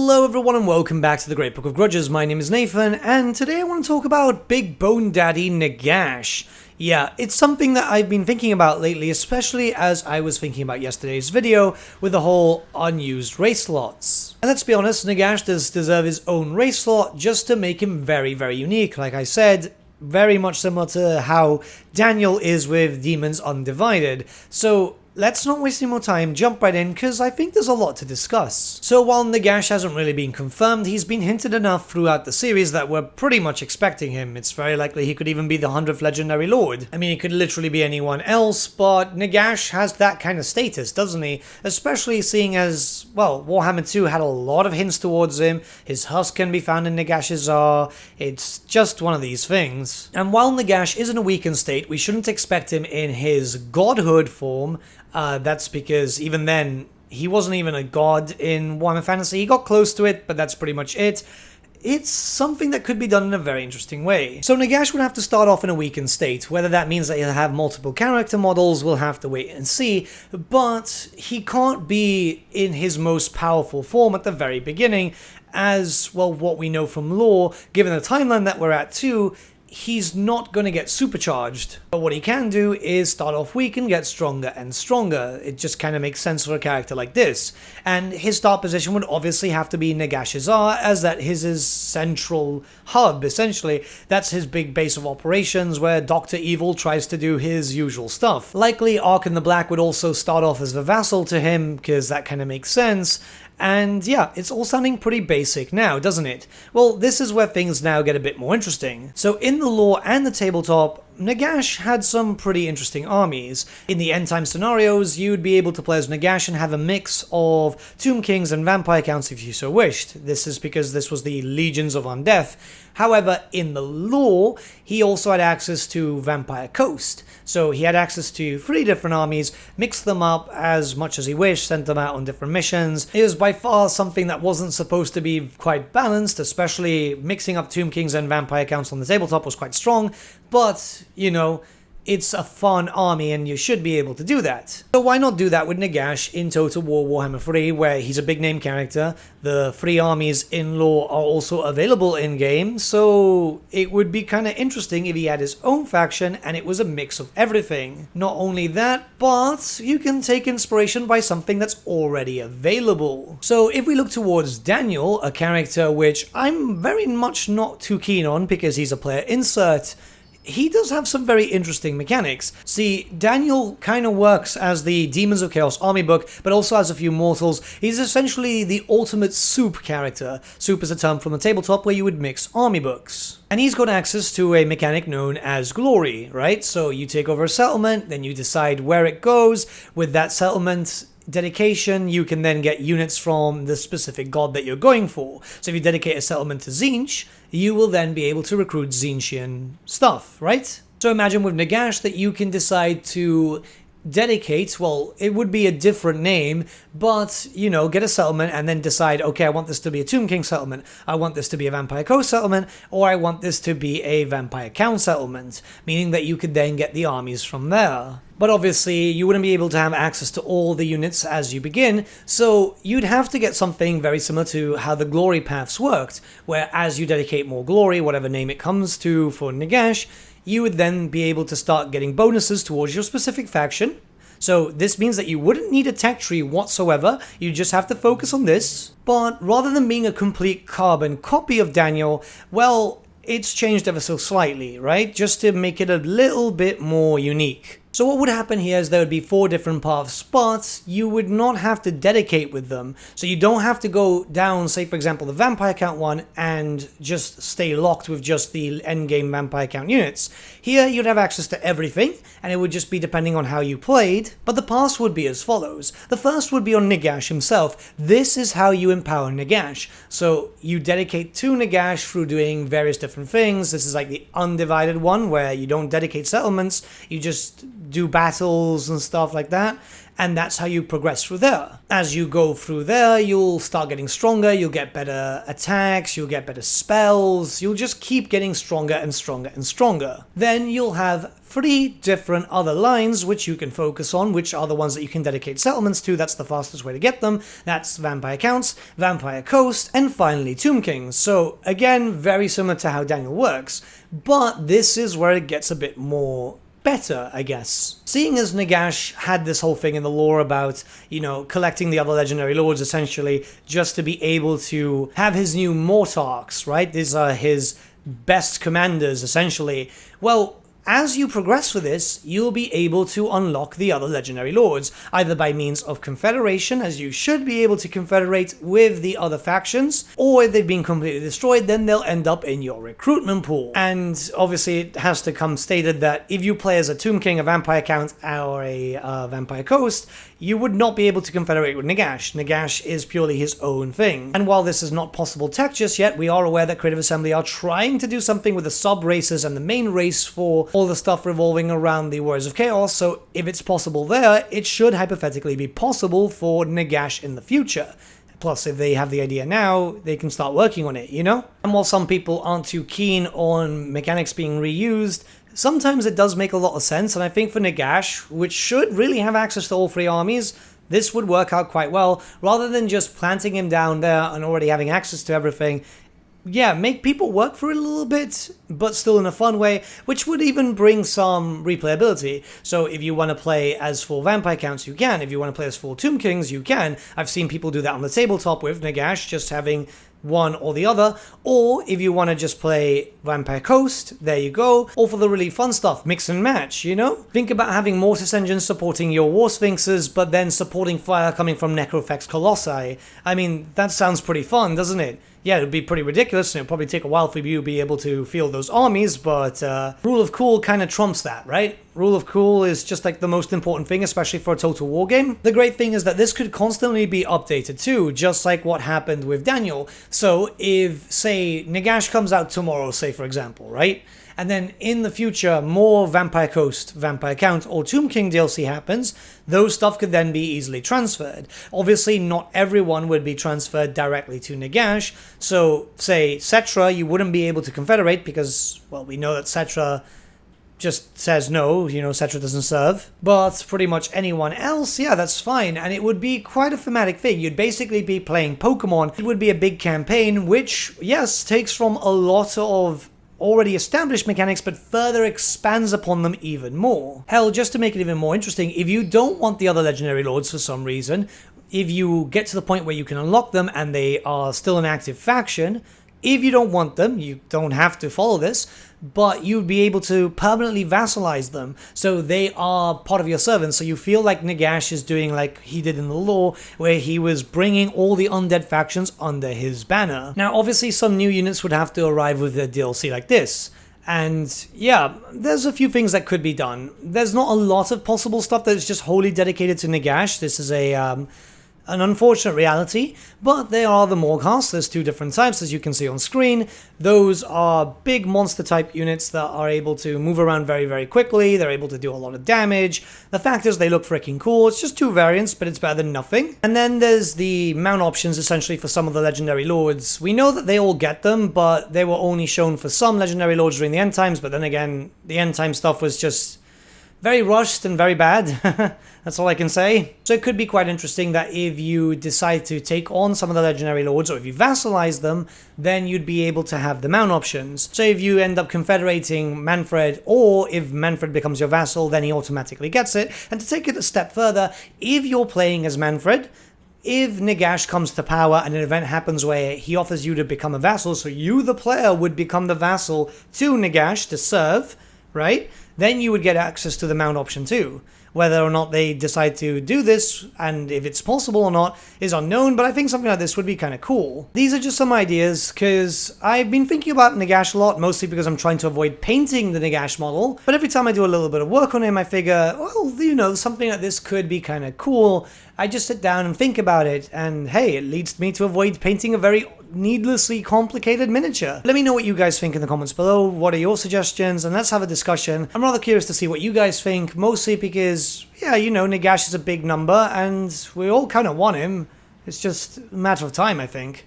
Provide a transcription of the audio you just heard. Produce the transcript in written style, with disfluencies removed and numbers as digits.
Hello everyone and welcome back to the Great Book of Grudges. My name is Nathan and today I want to talk about Big Bone Daddy Nagash. Yeah, it's something that I've been thinking about lately, especially as I was thinking about yesterday's video with the whole unused race slots. And let's be honest, Nagash does deserve his own race slot just to make him very, very unique. Like I said, very much similar to how Daniel is with Demons Undivided. So let's not waste any more time, jump right in, because I think there's a lot to discuss. So while Nagash hasn't really been confirmed, he's been hinted enough throughout the series that we're pretty much expecting him. It's very likely he could even be the 100th Legendary Lord. I mean, he could literally be anyone else, but Nagash has that kind of status, doesn't he? Especially seeing as, well, Warhammer 2 had a lot of hints towards him. His husk can be found in Nagash's Czar. It's just one of these things. And while Nagash is in a weakened state, we shouldn't expect him in his godhood form. That's because even then, he wasn't even a god in Warhammer Fantasy. He got close to it, but that's pretty much it. It's something that could be done in a very interesting way. So Nagash would have to start off in a weakened state. Whether that means that he'll have multiple character models, we'll have to wait and see. But he can't be in his most powerful form at the very beginning, as, well, what we know from lore, given the timeline that we're at too, he's not going to get supercharged. But what he can do is start off weak and get stronger and stronger. It just kind of makes sense for a character like this. And his start position would obviously have to be Nagash's Czar, as that is his central hub, essentially. That's his big base of operations where Dr. Evil tries to do his usual stuff. Likely Ark the Black would also start off as the vassal to him, because that kind of makes sense. And yeah, it's all sounding pretty basic now, doesn't it? Well, this is where things now get a bit more interesting. So in the lore and the tabletop, Nagash had some pretty interesting armies. In the end time scenarios, you'd be able to play as Nagash and have a mix of Tomb Kings and Vampire Counts if you so wished. This is because this was the Legions of Undeath. However, in the lore, he also had access to Vampire Coast. So he had access to 3 different armies, mixed them up as much as he wished, sent them out on different missions. It was by far something that wasn't supposed to be quite balanced, especially mixing up Tomb Kings and Vampire Counts on the tabletop was quite strong, but, you know, it's a fun army and you should be able to do that. So why not do that with Nagash in Total War Warhammer 3, where he's a big name character. The 3 armies in lore are also available in game, so it would be kind of interesting if he had his own faction and it was a mix of everything. Not only that, but you can take inspiration by something that's already available. So if we look towards Daniel, a character which I'm very much not too keen on because he's a player insert, he does have some very interesting mechanics. See, Daniel kind of works as the Demons of Chaos army book, but also has a few mortals. He's essentially the ultimate soup character. Soup is a term from the tabletop where you would mix army books. And he's got access to a mechanic known as glory, right? So you take over a settlement, then you decide where it goes. With that settlement dedication, you can then get units from the specific god that you're going for. So if you dedicate a settlement to Tzeentch, you will then be able to recruit Tzeentchian stuff, right? So imagine with Nagash that you can decide to dedicate, well, it would be a different name, but, you know, get a settlement and then decide, okay, I want this to be a Tomb King settlement, I want this to be a Vampire Coast settlement, or I want this to be a Vampire Count settlement, meaning that you could then get the armies from there. But obviously, you wouldn't be able to have access to all the units as you begin, so you'd have to get something very similar to how the glory paths worked, where as you dedicate more glory, whatever name it comes to for Nagash, you would then be able to start getting bonuses towards your specific faction. So this means that you wouldn't need a tech tree whatsoever, you just have to focus on this. But rather than being a complete carbon copy of Daniel, well, it's changed ever so slightly, right? Just to make it a little bit more unique. So what would happen here is there would be 4 different paths, but you would not have to dedicate with them. So you don't have to go down, say for example, the Vampire Count one and just stay locked with just the endgame Vampire Count units. Here you'd have access to everything, and it would just be depending on how you played, but the paths would be as follows. The first would be on Nagash himself. This is how you empower Nagash. So you dedicate to Nagash through doing various different things. This is like the undivided one, where you don't dedicate settlements, you just do battles and stuff like that. And that's how you progress through there. As you go through there, you'll start getting stronger, you'll get better attacks, you'll get better spells, you'll just keep getting stronger and stronger and stronger. Then you'll have 3 different other lines which you can focus on, which are the ones that you can dedicate settlements to. That's the fastest way to get them. That's Vampire Counts, Vampire Coast, and finally Tomb Kings. So again, very similar to how Daniel works, but this is where it gets a bit more better, I guess. Seeing as Nagash had this whole thing in the lore about, you know, collecting the other legendary lords essentially just to be able to have his new Mortarchs, right? These are his best commanders essentially. Well, as you progress with this, you'll be able to unlock the other legendary lords, either by means of confederation, as you should be able to confederate with the other factions, or if they've been completely destroyed, then they'll end up in your recruitment pool. And obviously it has to come stated that if you play as a Tomb King, a Vampire Count, or a Vampire Coast, you would not be able to confederate with Nagash. Nagash is purely his own thing. And while this is not possible tech just yet, we are aware that Creative Assembly are trying to do something with the sub-races and the main race for all the stuff revolving around the Warriors of Chaos, so if it's possible there, it should hypothetically be possible for Nagash in the future. Plus, if they have the idea now, they can start working on it, you know? And while some people aren't too keen on mechanics being reused, sometimes it does make a lot of sense, and I think for Nagash, which should really have access to all 3 armies, this would work out quite well, rather than just planting him down there and already having access to everything. Yeah, make people work for it a little bit, but still in a fun way, which would even bring some replayability. So if you want to play as full Vampire Counts, you can. If you want to play as full Tomb Kings, you can. I've seen people do that on the tabletop with Nagash, just having one or the other. Or if you want to just play Vampire Coast, there you go. Or for the really fun stuff, mix and match, you know? Think about having Mortis engines supporting your War Sphinxes, but then supporting fire coming from Necrofex Colossi. I mean, that sounds pretty fun, doesn't it? Yeah, it would be pretty ridiculous, and it would probably take a while for you to be able to field those armies, but Rule of Cool kind of trumps that, right? Rule of Cool is just like the most important thing, especially for a Total War game. The great thing is that this could constantly be updated too, just like what happened with Daniel. So if, say, Nagash comes out tomorrow, say for example, right? And then in the future, more Vampire Coast, Vampire Count, or Tomb King DLC happens, those stuff could then be easily transferred. Obviously, not everyone would be transferred directly to Nagash, so, say, Cetra, you wouldn't be able to confederate because, well, we know that Cetra just says no, you know, Cetra doesn't serve. But pretty much anyone else, yeah, that's fine, and it would be quite a thematic thing. You'd basically be playing Pokemon. It would be a big campaign, which, yes, takes from a lot of already established mechanics, but further expands upon them even more. Hell, just to make it even more interesting, if you don't want the other legendary lords for some reason, if you get to the point where you can unlock them and they are still an active faction, if you don't want them, you don't have to follow this, but you'd be able to permanently vassalize them, so they are part of your servants, so you feel like Nagash is doing like he did in the lore, where he was bringing all the undead factions under his banner. Now, obviously, some new units would have to arrive with a DLC like this, and yeah, there's a few things that could be done. There's not a lot of possible stuff that is just wholly dedicated to Nagash. This is an unfortunate reality, but there are the Morghast. There's 2 different types, as you can see on screen. Those are big monster type units that are able to move around very, very quickly. They're able to do a lot of damage. The fact is they look freaking cool. It's just 2 variants, but it's better than nothing. And then there's the mount options, essentially, for some of the legendary lords. We know that they all get them, but they were only shown for some legendary lords during the end times, but then again, the end time stuff was just very rushed and very bad. That's all I can say. So it could be quite interesting that if you decide to take on some of the legendary lords, or if you vassalize them, then you'd be able to have the mount options. So if you end up confederating Manfred, or if Manfred becomes your vassal, then he automatically gets it. And to take it a step further, if you're playing as Manfred, if Nagash comes to power and an event happens where he offers you to become a vassal, so you, the player, would become the vassal to Nagash to serve, right? Then you would get access to the mount option too. Whether or not they decide to do this, and if it's possible or not, is unknown, but I think something like this would be kind of cool. These are just some ideas, because I've been thinking about Nagash a lot, mostly because I'm trying to avoid painting the Nagash model, but every time I do a little bit of work on him, I figure, well, you know, something like this could be kind of cool. I just sit down and think about it, and hey, it leads me to avoid painting a very needlessly complicated miniature. Let me know what you guys think in the comments below. What are your suggestions? And let's have a discussion. I'm rather curious to see what you guys think, mostly because, yeah, you know, Nagash is a big number and we all kind of want him. It's just a matter of time, I think.